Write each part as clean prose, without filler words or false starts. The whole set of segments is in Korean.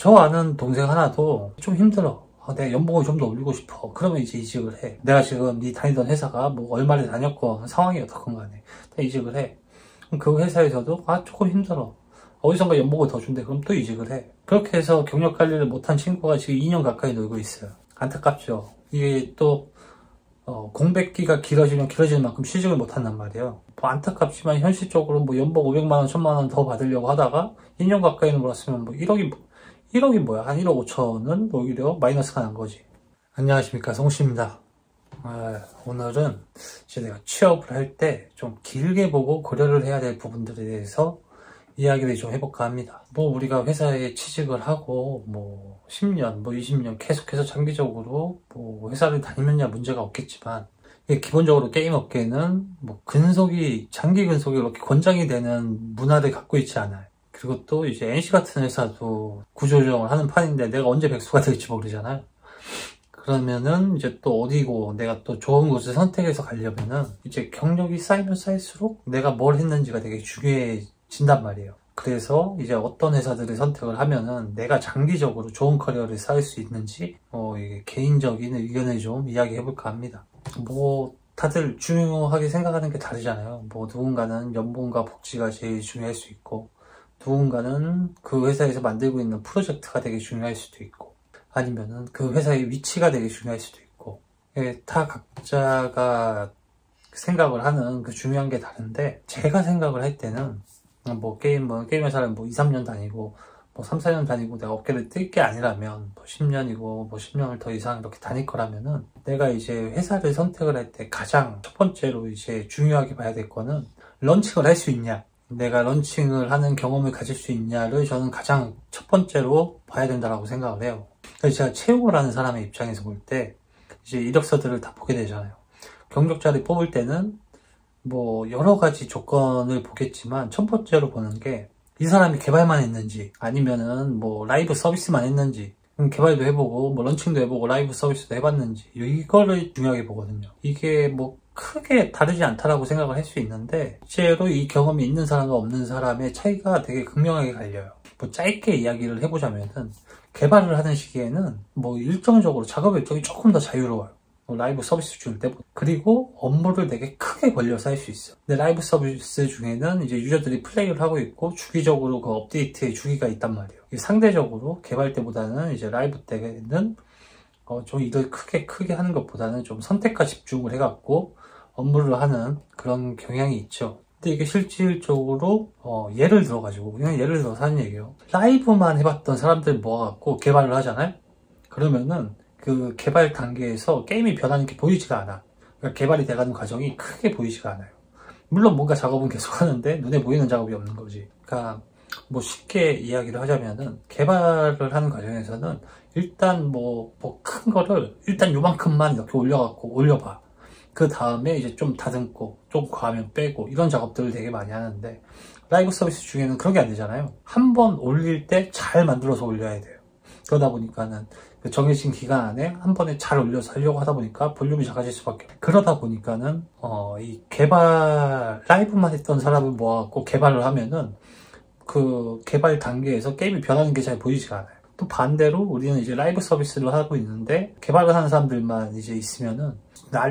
저 아는 동생 하나도 좀 힘들어. 내가 연봉을 좀 더 올리고 싶어. 그러면 이제 이직을 해. 내가 지금 네 다니던 회사가 뭐 얼마를 다녔건 상황이 어떻건 간에 이직을 해. 그럼 그 회사에서도 조금 힘들어. 어디선가 연봉을 더 준대. 그럼 또 이직을 해. 그렇게 해서 경력 관리를 못한 친구가 지금 2년 가까이 놀고 있어요. 안타깝죠. 이게 또 공백기가 길어지면 길어지는 만큼 취직을 못한단 말이에요. 뭐 안타깝지만 현실적으로 뭐 연봉 500만원, 1000만원 더 받으려고 하다가 2년 가까이 놀았으면 뭐 1억이 뭐야? 한 1억 5천은 오히려 마이너스가 난 거지. 안녕하십니까, 성우씨입니다. 오늘은 이제 내가 취업을 할 때 좀 길게 보고 고려를 해야 될 부분들에 대해서 이야기를 좀 해볼까 합니다. 뭐 우리가 회사에 취직을 하고 뭐 10년, 뭐 20년 계속해서 장기적으로 뭐 회사를 다니면야 문제가 없겠지만, 기본적으로 게임 업계는 뭐 장기 근속이 그렇게 권장이 되는 문화를 갖고 있지 않아요. 그리고 또 이제 NC 같은 회사도 구조조정을 하는 판인데 내가 언제 백수가 될지 모르잖아요. 그러면은 이제 또 어디고 내가 또 좋은 곳을 선택해서 가려면은 이제 경력이 쌓이면 쌓일수록 내가 뭘 했는지가 되게 중요해진단 말이에요. 그래서 이제 어떤 회사들을 선택을 하면은 내가 장기적으로 좋은 커리어를 쌓을 수 있는지 이게 개인적인 의견을 좀 이야기해 볼까 합니다. 뭐 다들 중요하게 생각하는 게 다르잖아요. 뭐 누군가는 연봉과 복지가 제일 중요할 수 있고, 누군가는 그 회사에서 만들고 있는 프로젝트가 되게 중요할 수도 있고, 아니면은 그 회사의 위치가 되게 중요할 수도 있고, 다 각자가 생각을 하는 그 중요한 게 다른데, 제가 생각을 할 때는 게임 회사를 2, 3년 다니고 뭐 3, 4년 다니고 내가 업계를 뛸 게 아니라면 10년이고 뭐 10년을 더 이상 이렇게 다닐 거라면은, 내가 이제 회사를 선택을 할 때 가장 첫 번째로 이제 중요하게 봐야 될 거는 런칭을 할 수 있냐, 내가 런칭을 하는 경험을 가질 수 있냐를 저는 가장 첫 번째로 봐야 된다고 생각을 해요. 그래서 제가 채용을 하는 사람의 입장에서 볼 때 이제 이력서들을 다 보게 되잖아요. 경력자를 뽑을 때는 뭐 여러 가지 조건을 보겠지만 첫 번째로 보는 게 이 사람이 개발만 했는지 아니면은 뭐 라이브 서비스만 했는지, 개발도 해보고 뭐 런칭도 해보고 라이브 서비스도 해봤는지, 이거를 중요하게 보거든요. 이게 뭐 크게 다르지 않다라고 생각을 할 수 있는데, 실제로 이 경험이 있는 사람과 없는 사람의 차이가 되게 극명하게 갈려요. 뭐 짧게 이야기를 해보자면은, 개발을 하는 시기에는 뭐 일정적으로 작업 일정이 조금 더 자유로워요. 라이브 서비스 줄 때. 그리고 업무를 되게 크게 벌려서 할 수 있어. 근데 라이브 서비스 중에는 이제 유저들이 플레이를 하고 있고 주기적으로 그 업데이트의 주기가 있단 말이에요. 상대적으로 개발 때보다는 이제 라이브 때는 좀 일을 크게 하는 것보다는 좀 선택과 집중을 해갖고 업무를 하는 그런 경향이 있죠. 근데 이게 실질적으로 예를 들어가지고, 그냥 예를 들어서 하는 얘기예요. 라이브만 해봤던 사람들 모아갖고 개발을 하잖아요. 그러면은 그 개발 단계에서 게임이 변하는 게 보이지가 않아. 그러니까 개발이 돼가는 과정이 크게 보이지가 않아요. 물론 뭔가 작업은 계속 하는데 눈에 보이는 작업이 없는 거지. 그러니까 뭐 쉽게 이야기를 하자면은, 개발을 하는 과정에서는 일단 뭐 큰 거를 일단 요만큼만 이렇게 올려봐. 그 다음에 이제 좀 다듬고 좀 과하면 빼고 이런 작업들을 되게 많이 하는데, 라이브 서비스 중에는 그런 게 안 되잖아요. 한 번 올릴 때 잘 만들어서 올려야 돼요. 그러다 보니까는 그 정해진 기간 안에 한 번에 잘 올려서 하려고 하다 보니까 볼륨이 작아질 수밖에 없어요. 그러다 보니까는 이 라이브만 했던 사람을 모아갖고 개발을 하면은 그 개발 단계에서 게임이 변하는 게 잘 보이지가 않아요. 또 반대로 우리는 이제 라이브 서비스를 하고 있는데 개발을 하는 사람들만 이제 있으면은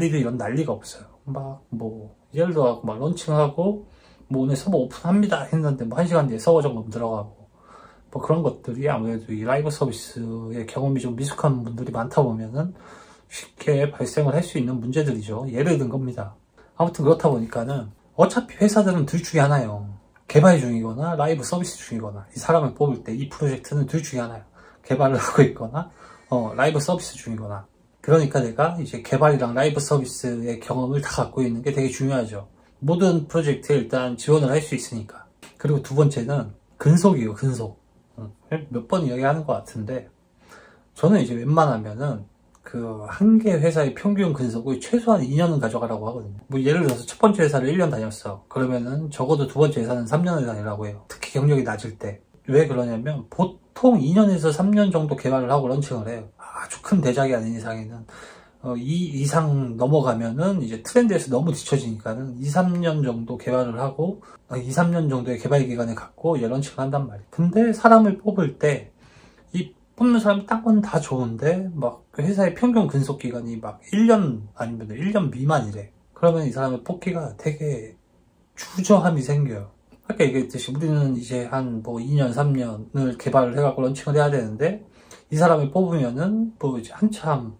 이런 난리가 없어요. 예를 들어 런칭하고 오늘 서버 오픈합니다 했는데 1시간 뒤에 서버 점검 들어가고, 뭐 그런 것들이 아무래도 이 라이브 서비스의 경험이 좀 미숙한 분들이 많다 보면은 쉽게 발생을 할 수 있는 문제들이죠. 예를 든 겁니다. 아무튼 그렇다 보니까는 어차피 회사들은 둘 중에 하나예요. 개발 중이거나 라이브 서비스 중이거나. 이 사람을 뽑을 때 이 프로젝트는 둘 중에 하나예요. 개발을 하고 있거나 라이브 서비스 중이거나. 그러니까 내가 이제 개발이랑 라이브 서비스의 경험을 다 갖고 있는 게 되게 중요하죠. 모든 프로젝트에 일단 지원을 할 수 있으니까. 그리고 두 번째는 근속이에요. 근속. 몇 번 이야기하는 것 같은데, 저는 이제 웬만하면은 그 한 개 회사의 평균 근속을 최소한 2년은 가져가라고 하거든요. 뭐 예를 들어서 첫 번째 회사를 1년 다녔어. 그러면은 적어도 두 번째 회사는 3년을 다니라고 해요. 특히 경력이 낮을 때. 왜 그러냐면 보통 2년에서 3년 정도 개발을 하고 런칭을 해요. 아주 큰 대작이 아닌 이상에는. 이 이상 넘어가면은 이제 트렌드에서 너무 뒤처지니까는 2, 3년 정도 개발을 하고 2, 3년 정도의 개발 기간을 갖고 이제 런칭을 한단 말이에요. 근데 사람을 뽑을 때 이 뽑는 사람이 딱 보면 다 좋은데 막 그 회사의 평균 근속 기간이 막 1년 아니면 1년 미만이래. 그러면 이 사람의 뽑기가 되게 주저함이 생겨요. 아까 얘기했듯이 우리는 이제 한 뭐 2년, 3년을 개발을 해갖고 런칭을 해야 되는데 이 사람을 뽑으면은 뭐 이제 한참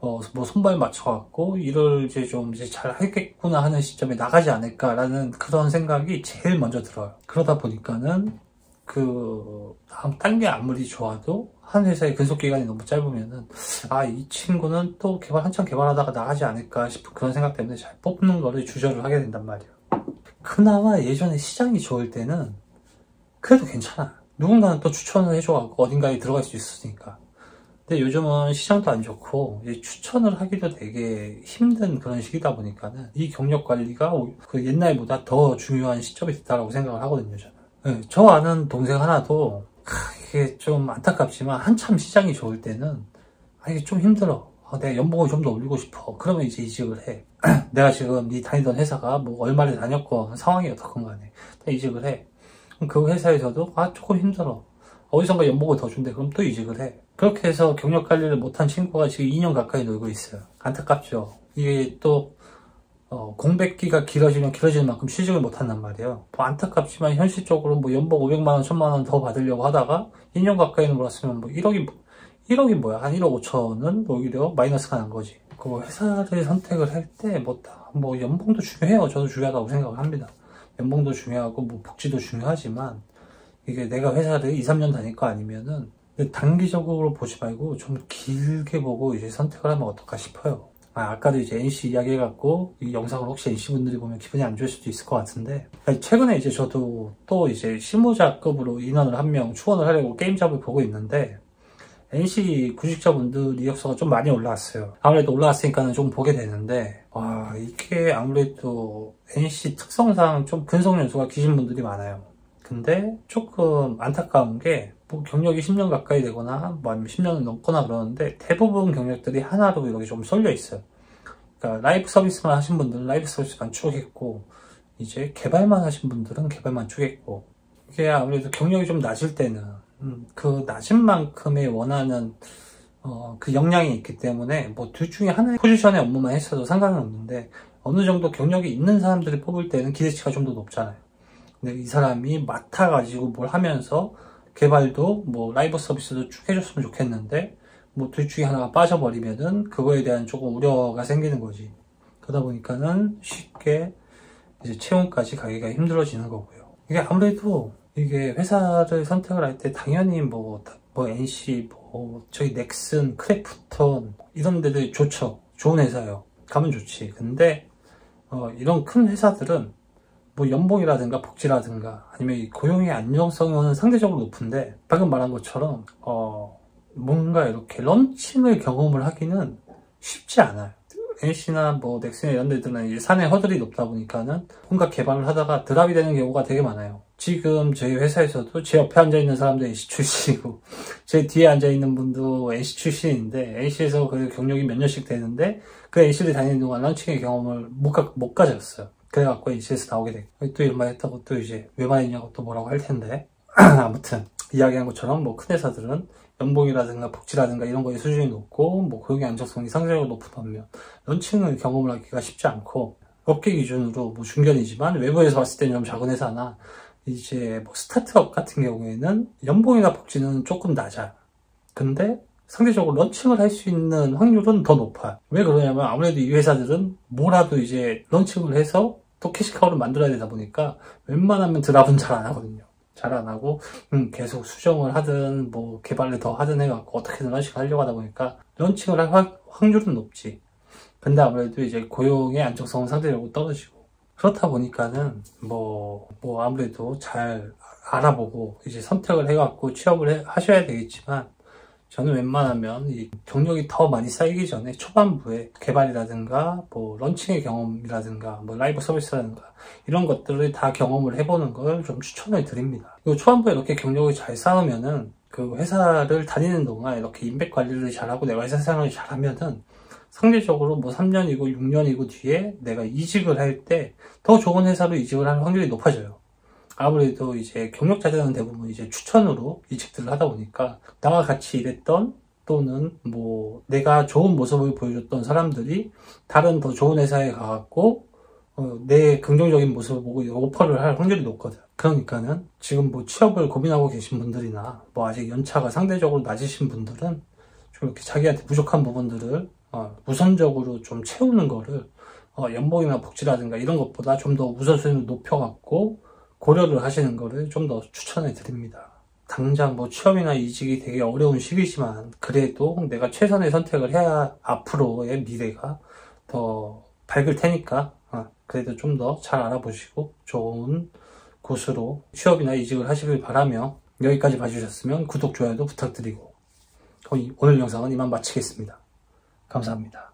뭐 손발 맞춰갖고 일을 이제 좀 이제 잘 하겠구나 하는 시점에 나가지 않을까라는 그런 생각이 제일 먼저 들어요. 그러다 보니까는 딴 게 아무리 좋아도 한 회사의 근속 기간이 너무 짧으면은 이 친구는 또 한참 개발하다가 나가지 않을까 싶은 그런 생각 때문에 잘 뽑는 거를 주저를 하게 된단 말이에요. 그나마 예전에 시장이 좋을 때는 그래도 괜찮아. 누군가는 또 추천을 해줘갖고 어딘가에 들어갈 수 있으니까. 근데 요즘은 시장도 안 좋고 추천을 하기도 되게 힘든 그런 시기다 보니까는 이 경력 관리가 그 옛날보다 더 중요한 시점이 됐다고 생각을 하거든요, 저는. 네, 저 아는 동생 하나도 이게 좀 안타깝지만 한참 시장이 좋을 때는 이게 좀 힘들어. 내가 연봉을 좀 더 올리고 싶어. 그러면 이제 이직을 해. 내가 지금 네 다니던 회사가 뭐 얼마를 다녔건 상황이 어떻건 간에 이직을 해. 그럼 그 회사에서도 조금 힘들어. 어디선가 연봉을 더 준대. 그럼 또 이직을 해. 그렇게 해서 경력 관리를 못한 친구가 지금 2년 가까이 놀고 있어요. 안타깝죠. 이게 또 공백기가 길어지면 길어지는 만큼 취직을 못한단 말이에요. 뭐 안타깝지만 현실적으로 뭐 연봉 500만원, 1000만원 더 받으려고 하다가 2년 가까이 놀았으면 뭐 1억이 뭐야? 한 1억 5천은 오히려 마이너스가 난 거지. 그 회사를 선택을 할 때 뭐 연봉도 중요해요. 저도 중요하다고 생각을 합니다. 연봉도 중요하고 뭐 복지도 중요하지만 이게 내가 회사를 2, 3년 다닐 거 아니면은 단기적으로 보지 말고 좀 길게 보고 이제 선택을 하면 어떨까 싶어요. 아까도 이제 NC 이야기 해갖고 이 영상을 혹시 NC 분들이 보면 기분이 안 좋을 수도 있을 것 같은데 최근에 이제 저도 또 이제 실무자급으로 인원을 한 명 추원을 하려고 게임 잡을 보고 있는데 NC 구직자분들 이력서가 좀 많이 올라왔어요. 아무래도 올라왔으니까는 좀 보게 되는데 이게 아무래도 NC 특성상 좀 근속 연수가 기신 분들이 많아요. 근데 조금 안타까운 게 뭐 경력이 10년 가까이 되거나 뭐 아니면 10년을 넘거나 그러는데 대부분 경력들이 하나로 이렇게 좀 쏠려 있어요. 그러니까 라이브 서비스만 하신 분들은 라이브 서비스만 쭉 했고 이제 개발만 하신 분들은 개발만 쭉 했고 이게 아무래도 경력이 좀 낮을 때는 그 낮은 만큼의 원하는 그 역량이 있기 때문에 뭐 둘 중에 하나의 포지션의 업무만 했어도 상관은 없는데 어느 정도 경력이 있는 사람들이 뽑을 때는 기대치가 좀 더 높잖아요. 근데 이 사람이 맡아가지고 뭘 하면서 개발도 뭐 라이브 서비스도 쭉 해줬으면 좋겠는데 뭐 둘 중에 하나가 빠져버리면은 그거에 대한 조금 우려가 생기는 거지. 그러다 보니까는 쉽게 이제 채용까지 가기가 힘들어지는 거고요. 이게 아무래도 이게 회사를 선택을 할 때 당연히 뭐 NC, 저희 넥슨, 크래프톤 이런 데들 좋죠. 좋은 회사예요. 가면 좋지. 근데 이런 큰 회사들은 뭐 연봉이라든가 복지라든가 아니면 이 고용의 안정성은 상대적으로 높은데 방금 말한 것처럼 뭔가 이렇게 런칭을 경험을 하기는 쉽지 않아요. NC나 뭐 넥슨이나 이런 데들은 이제 산의 허들이 높다 보니까는 뭔가 개발을 하다가 드랍이 되는 경우가 되게 많아요. 지금 저희 회사에서도 제 옆에 앉아있는 사람도 NC 출신이고 제 뒤에 앉아있는 분도 NC 출신인데 NC에서 그 경력이 몇 년씩 되는데 그 NC를 다니는 동안 런칭의 경험을 못 가졌어요. 그래갖고 NC에서 나오게 됐고 또 이런 말 했다고 또 이제 왜 말했냐고 또 뭐라고 할 텐데 아무튼 이야기한 것처럼 뭐 큰 회사들은 연봉이라든가 복지라든가 이런 거에 수준이 높고 뭐 고용의 안정성이 상대적으로 높은 반면 런칭을 경험을 하기가 쉽지 않고 업계 기준으로 뭐 중견이지만 외부에서 봤을 때는 좀 작은 회사나 이제 뭐 스타트업 같은 경우에는 연봉이나 복지는 조금 낮아요. 근데 상대적으로 런칭을 할 수 있는 확률은 더 높아요. 왜 그러냐면 아무래도 이 회사들은 뭐라도 이제 런칭을 해서 또 캐시카우를 만들어야 되다 보니까 웬만하면 드랍은 잘 안 하거든요. 잘 안 하고 계속 수정을 하든 뭐 개발을 더 하든 해갖고 어떻게든 런칭을 하려고 하다 보니까 런칭을 할 확률은 높지. 근데 아무래도 이제 고용의 안정성은 상대적으로 떨어지고 그렇다 보니까는 뭐 아무래도 잘 알아보고 이제 선택을 해갖고 취업을 하셔야 되겠지만 저는 웬만하면 이 경력이 더 많이 쌓이기 전에 초반부에 개발이라든가 뭐 런칭의 경험이라든가 뭐 라이브 서비스라든가 이런 것들을 다 경험을 해보는 걸 좀 추천을 드립니다. 그리고 초반부에 이렇게 경력을 잘 쌓으면은 그 회사를 다니는 동안 이렇게 인맥 관리를 잘하고 내가 회사 생활을 잘하면은 상대적으로 뭐 3년이고 6년이고 뒤에 내가 이직을 할 때 더 좋은 회사로 이직을 할 확률이 높아져요. 아무래도 이제 경력자들은 대부분 이제 추천으로 이직들을 하다 보니까 나와 같이 일했던 또는 뭐 내가 좋은 모습을 보여줬던 사람들이 다른 더 좋은 회사에 가갖고 내 긍정적인 모습을 보고 오퍼를 할 확률이 높거든. 그러니까는 지금 뭐 취업을 고민하고 계신 분들이나 뭐 아직 연차가 상대적으로 낮으신 분들은 좀 이렇게 자기한테 부족한 부분들을 우선적으로 좀 채우는 거를 연봉이나 복지라든가 이런 것보다 좀 더 우선순위를 높여갖고 고려를 하시는 거를 좀 더 추천해 드립니다. 당장 뭐 취업이나 이직이 되게 어려운 시기지만 그래도 내가 최선의 선택을 해야 앞으로의 미래가 더 밝을 테니까 그래도 좀 더 잘 알아보시고 좋은 곳으로 취업이나 이직을 하시길 바라며 여기까지 봐주셨으면 구독, 좋아요도 부탁드리고 오늘 영상은 이만 마치겠습니다. 감사합니다.